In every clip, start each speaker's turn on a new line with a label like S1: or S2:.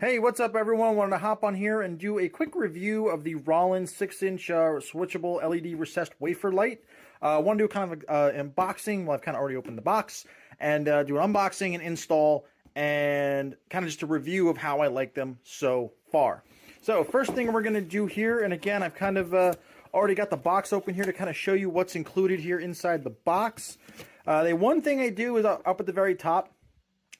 S1: Hey, what's up everyone? Wanted to hop on here and do a quick review of the Rollin 6-inch switchable LED recessed wafer light. Want to do kind of an unboxing. Well, I've kind of already opened the box and do an unboxing and install and kind of just a review of how I like them so far. So first thing we're going to do here, and again, I've kind of already got the box open here to kind of show you what's included here inside the box. The one thing I do is up at the very top,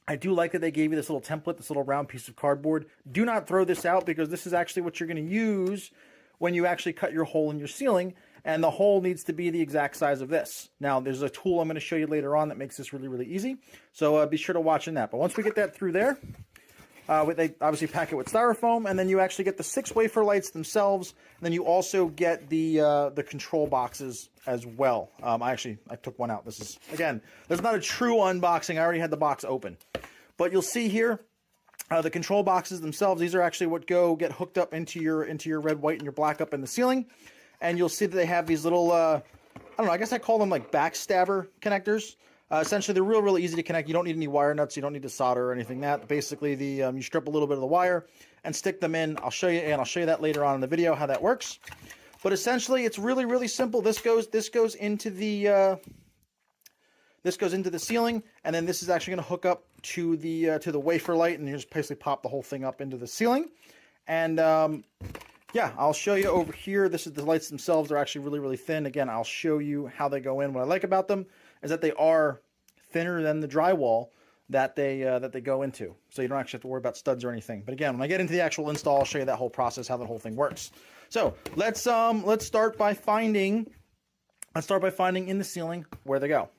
S1: I do like that they gave you this little template, this little round piece of cardboard. Do not throw this out because this is actually what you're going to use when you actually cut your hole in your ceiling, and the hole needs to be the exact size of this. Now, there's a tool I'm going to show you later on that makes this really, really easy, so be sure to watch in that. But once we get that through there, they obviously pack it with styrofoam, and then you actually get the 6 wafer lights themselves, and then you also get the control boxes as well. I took one out. This is, again, this is not a true unboxing. I already had the box open. But you'll see here, the control boxes themselves, these are actually what get hooked up into your red, white, and your black up in the ceiling. And you'll see that they have these little, I don't know, I guess I call them like backstabber connectors. Essentially, they're really easy to connect. You don't need any wire nuts. You don't need to solder or anything like that. Basically, you strip a little bit of the wire and stick them in. I'll show you, and I'll show you that later on in the video how that works. But essentially, it's really simple. This goes into the ceiling, and then this is actually going to hook up to the wafer light, and you just basically pop the whole thing up into the ceiling. And yeah, I'll show you over here. This is the lights themselves. They're actually really thin. Again, I'll show you how they go in. What I like about them is that they are thinner than the drywall that they go into, so you don't actually have to worry about studs or anything. But again, when I get into the actual install, I'll show you that whole process, how the whole thing works. So let's start by finding in the ceiling where they go.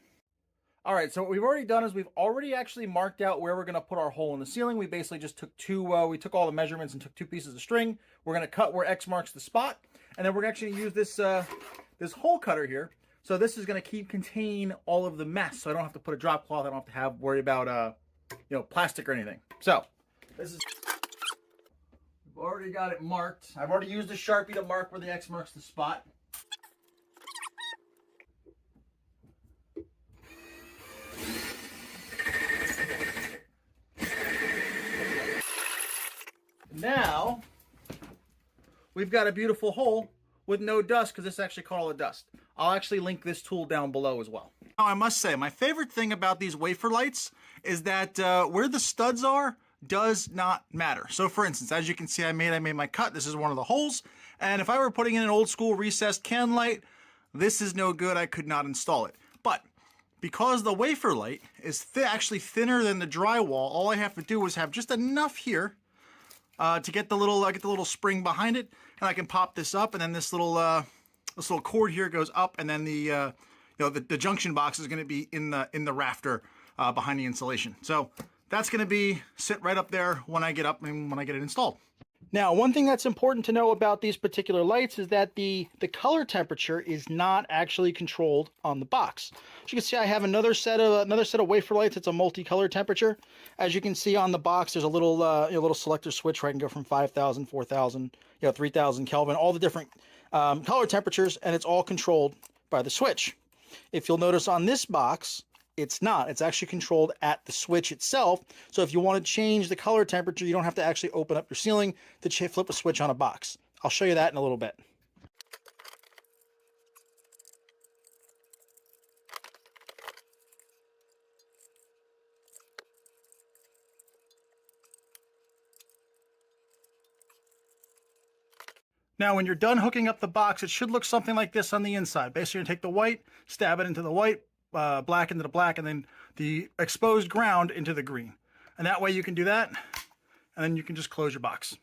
S1: All right, so what we've already done is we've already actually marked out where we're going to put our hole in the ceiling. We basically just took we took all the measurements and took 2 pieces of string. We're going to cut where X marks the spot, and then we're actually going to use this hole cutter here. So this is going to contain all of the mess, so I don't have to put a drop cloth. I don't have to worry about plastic or anything. So this is, we've already got it marked. I've already used a Sharpie to mark where the X marks the spot. Now, we've got a beautiful hole with no dust, because this actually caught all the dust. I'll actually link this tool down below as well. Now, I must say, my favorite thing about these wafer lights is that where the studs are does not matter. So for instance, as you can see, I made my cut. This is one of the holes. And if I were putting in an old school recessed can light, this is no good. I could not install it. But because the wafer light is actually thinner than the drywall, all I have to do is have just enough here to get the little spring behind it, and I can pop this up, and then this little cord here goes up, and then the junction box is going to be in the rafter behind the insulation. So that's going to sit right up there when I get up and when I get it installed. Now, one thing that's important to know about these particular lights is that the color temperature is not actually controlled on the box. As you can see, I have another set of wafer lights. It's a multi-color temperature. As you can see on the box, there's a little selector switch where I can go from 5,000, 4,000, 3,000 Kelvin, all the different color temperatures, and it's all controlled by the switch. If you'll notice on this box, it's not. It's actually controlled at the switch itself. So if you want to change the color temperature, you don't have to actually open up your ceiling to flip a switch on a box. I'll show you that in a little bit. Now, when you're done hooking up the box, it should look something like this on the inside. Basically, you're going to take the white, stab it into the white, black into the black, and then the exposed ground into the green. And that way you can do that, and then you can just close your box.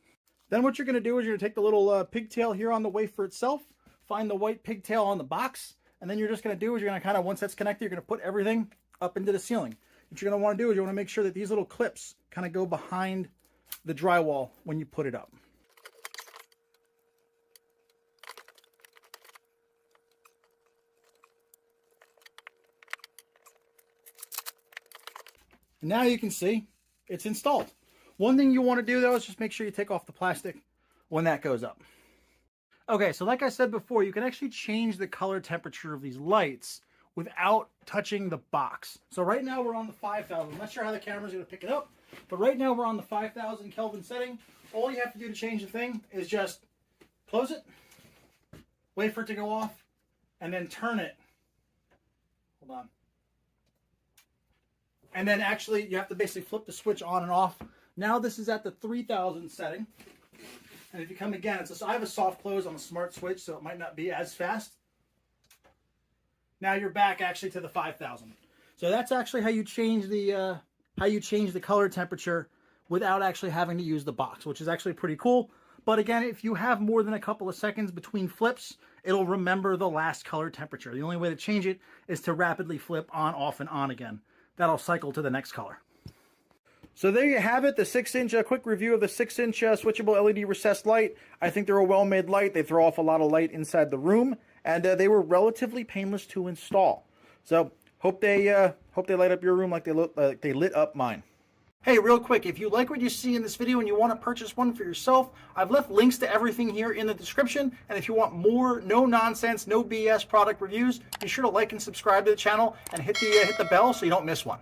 S1: Then what you're going to do is you're going to take the little pigtail here on the wafer itself, find the white pigtail on the box, and then you're just going to do is you're going to kind of, once that's connected, you're going to put everything up into the ceiling. What you're going to want to do is you want to make sure that these little clips kind of go behind the drywall when you put it up. And now you can see it's installed. One thing you want to do though is just make sure you take off the plastic when that goes up. Okay, so like I said before, you can actually change the color temperature of these lights without touching the box. So right now we're on the 5,000. I'm not sure how the camera's going to pick it up, but right now we're on the 5,000 Kelvin setting. All you have to do to change the thing is just close it, wait for it to go off, and then turn it. Hold on. And then actually you have to basically flip the switch on and off. Now this is at the 3,000 setting. And if you come again, I have a soft close on the smart switch, so it might not be as fast. Now you're back actually to the 5,000. So that's actually how you change the color temperature without actually having to use the box, which is actually pretty cool. But again, if you have more than a couple of seconds between flips, it'll remember the last color temperature. The only way to change it is to rapidly flip on, off, and on again. That'll cycle to the next color. So there you have it, the 6-inch, quick review of the 6-inch switchable LED recessed light. I think they're a well-made light. They throw off a lot of light inside the room, and they were relatively painless to install. So hope they light up your room like they lit up mine. Hey, real quick, if you like what you see in this video and you want to purchase one for yourself, I've left links to everything here in the description. And if you want more no-nonsense, no BS product reviews, be sure to like and subscribe to the channel and hit the bell so you don't miss one.